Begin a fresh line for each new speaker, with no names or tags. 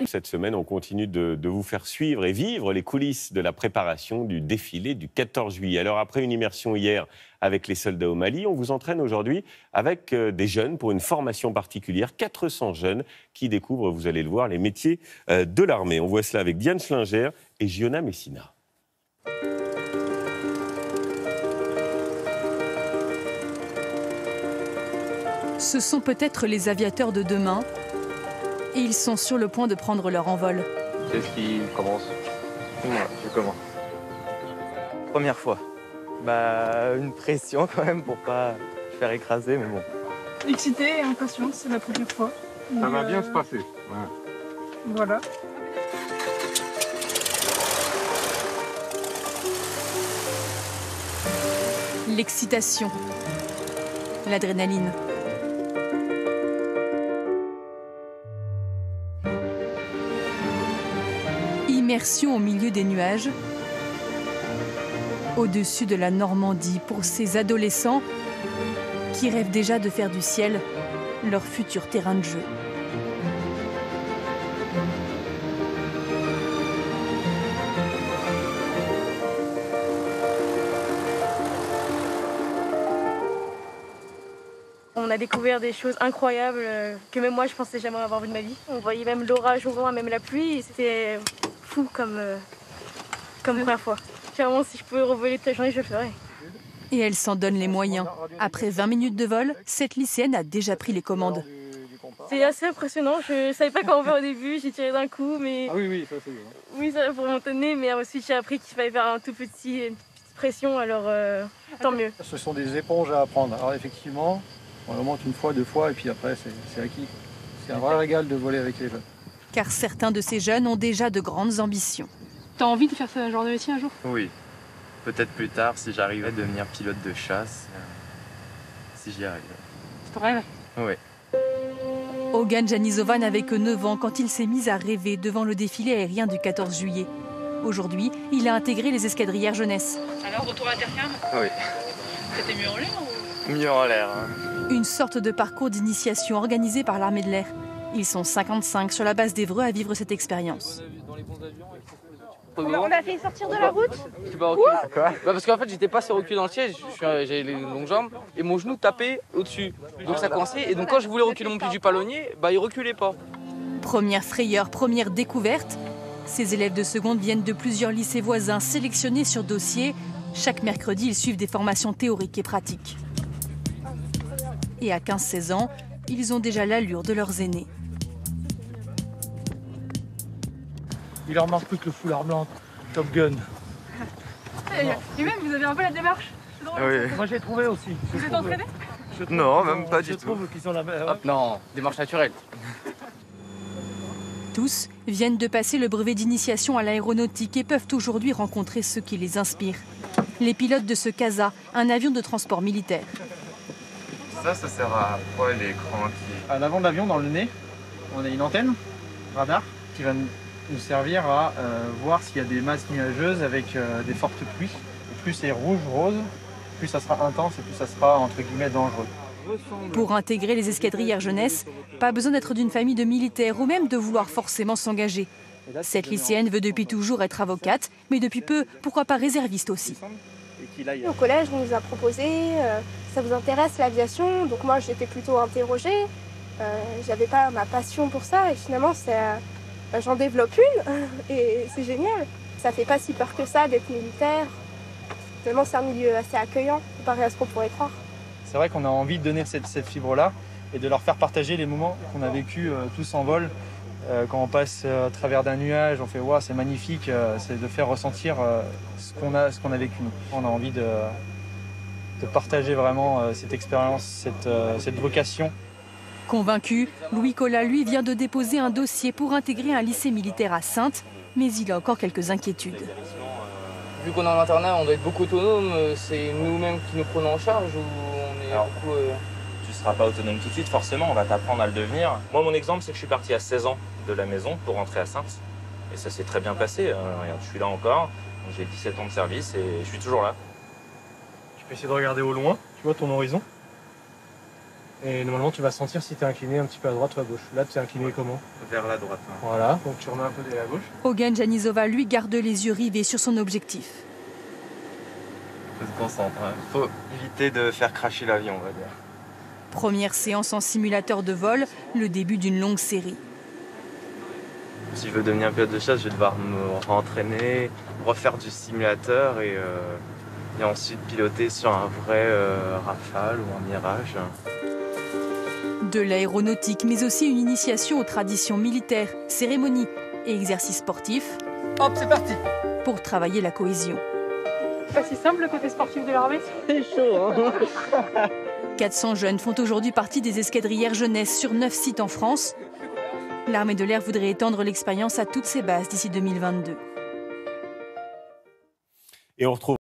Cette semaine, on continue de vous faire suivre et vivre les coulisses de la préparation du défilé du 14 juillet. Alors, après une immersion hier avec les soldats au Mali, on vous entraîne aujourd'hui avec des jeunes pour une formation particulière. 400 jeunes qui découvrent, vous allez le voir, les métiers de l'armée. On voit cela avec Diane Schlinger et Giona Messina.
Ce sont peut-être les aviateurs de demain et ils sont sur le point de prendre leur envol.
Qu'est-ce qui commence?
Moi, je commence.
Première fois. Une pression quand même pour pas se faire écraser, mais bon.
Excité et impatiente, c'est la première fois.
Ça va bien se passer. Ouais.
Voilà.
L'excitation, l'adrénaline. Immersion au milieu des nuages, au-dessus de la Normandie pour ces adolescents qui rêvent déjà de faire du ciel leur futur terrain de jeu.
On a découvert des choses incroyables que même moi je pensais jamais avoir vu de ma vie. On voyait même l'orage au loin, même la pluie, et c'était fou comme première fois. Clairement, si je pouvais revoler toute la journée, je le ferais.
Et elle s'en donne les moyens. Après 20 minutes de vol, cette lycéenne a déjà pris les commandes.
C'est assez impressionnant. Je savais pas comment faire au début, j'ai tiré d'un coup, mais...
Ah oui, ça c'est bien.
Oui, ça va pour m'entonner, mais ensuite j'ai appris qu'il fallait faire une petite pression, alors tant mieux.
Ce sont des éponges à apprendre. Alors effectivement, on le monte une fois, deux fois, et puis après c'est acquis. C'est un vrai régal de voler avec les jeunes.
Car certains de ces jeunes ont déjà de grandes ambitions.
T'as envie de faire ce genre de métier un jour?
Oui. Peut-être plus tard, si j'arrive à devenir pilote de chasse, si j'y arrive.
C'est ton rêve?
Oui.
Ogan Janizova n'avait que 9 ans quand il s'est mis à rêver devant le défilé aérien du 14 juillet. Aujourd'hui, il a intégré les escadrières jeunesse.
Alors, retour à la terre ferme?
Oui.
C'était mieux en l'air ou...
Mieux en l'air. Hein.
Une sorte de parcours d'initiation organisé par l'armée de l'air. Ils sont 55 sur la base d'Évreux à vivre cette expérience.
On a fait sortir de la route.
J'étais pas recul. Parce qu'en fait j'étais pas assez recul dans le siège, j'ai les longues jambes et mon genou tapait au-dessus. Donc ça coinçait et donc quand je voulais reculer mon pied du palonnier, il reculait pas.
Première frayeur, première découverte. Ces élèves de seconde viennent de plusieurs lycées voisins sélectionnés sur dossier. Chaque mercredi, ils suivent des formations théoriques et pratiques. Et à 15-16 ans, ils ont déjà l'allure de leurs aînés.
Il leur manque plus que le foulard blanc. Top Gun.
Et même, vous avez un peu la démarche. C'est drôle.
Oui.
Moi j'ai trouvé aussi.
Vous êtes entraîné?
Non, même pas du tout.
Je trouve qu'ils ont la même...
Hop, non, démarche naturelle.
Tous viennent de passer le brevet d'initiation à l'aéronautique et peuvent aujourd'hui rencontrer ceux qui les inspirent. Les pilotes de ce CASA, un avion de transport militaire.
Ça sert à quoi l'écran qui...
À l'avant de l'avion, dans le nez, on a une antenne, radar, qui va nous servir à voir s'il y a des masses nuageuses avec des fortes pluies. Et plus c'est rouge, rose, plus ça sera intense et plus ça sera entre guillemets dangereux.
Pour intégrer les escadrières jeunesse, pas besoin d'être d'une famille de militaires ou même de vouloir forcément s'engager. Cette lycéenne veut depuis toujours être avocate, mais depuis peu, pourquoi pas réserviste aussi.
Au collège, on nous a proposé, ça vous intéresse l'aviation? Donc moi j'étais plutôt interrogée, j'avais pas ma passion pour ça et finalement j'en développe une et c'est génial. Ça fait pas si peur que ça d'être militaire, tellement c'est un milieu assez accueillant comparé à ce qu'on pourrait croire.
C'est vrai qu'on a envie de donner cette fibre-là et de leur faire partager les moments qu'on a vécu tous en vol. Quand on passe à travers d'un nuage, on fait wow, c'est magnifique, c'est de faire ressentir ce qu'on a vécu nous. On a envie de partager vraiment cette expérience, cette vocation.
Convaincu, Louis Collat, lui, vient de déposer un dossier pour intégrer un lycée militaire à Saintes, mais il a encore quelques inquiétudes.
Vu qu'on est en internat, on doit être beaucoup autonome, c'est nous-mêmes qui nous prenons en charge ou on est beaucoup...
Tu ne seras pas autonome tout de suite, forcément, on va t'apprendre à le devenir. Moi, mon exemple, c'est que je suis parti à 16 ans de la maison pour rentrer à Saintes. Et ça s'est très bien passé. Regarde, je suis là encore, j'ai 17 ans de service et je suis toujours là.
Tu peux essayer de regarder au loin, tu vois ton horizon. Et normalement, tu vas sentir si tu es incliné un petit peu à droite ou à gauche. Là, tu es incliné comment?
Vers la droite. Hein.
Voilà, donc tu remets un peu de la gauche.
Hogan Janizova, lui, garde les yeux rivés sur son objectif.
Faut se concentrer. Faut éviter de faire cracher l'avion, on va dire.
Première séance en simulateur de vol, le début d'une longue série.
Si je veux devenir pilote de chasse, je vais devoir me rentraîner, refaire du simulateur et ensuite piloter sur un vrai Rafale ou un Mirage.
De l'aéronautique, mais aussi une initiation aux traditions militaires, cérémonies et exercices sportifs.
Hop, c'est parti.
Pour travailler la cohésion.
Pas si simple le côté sportif de l'armée.
C'est chaud, hein.
400 jeunes font aujourd'hui partie des escadrières jeunesse sur 9 sites en France. L'armée de l'air voudrait étendre l'expérience à toutes ses bases d'ici 2022.
Et on retrouve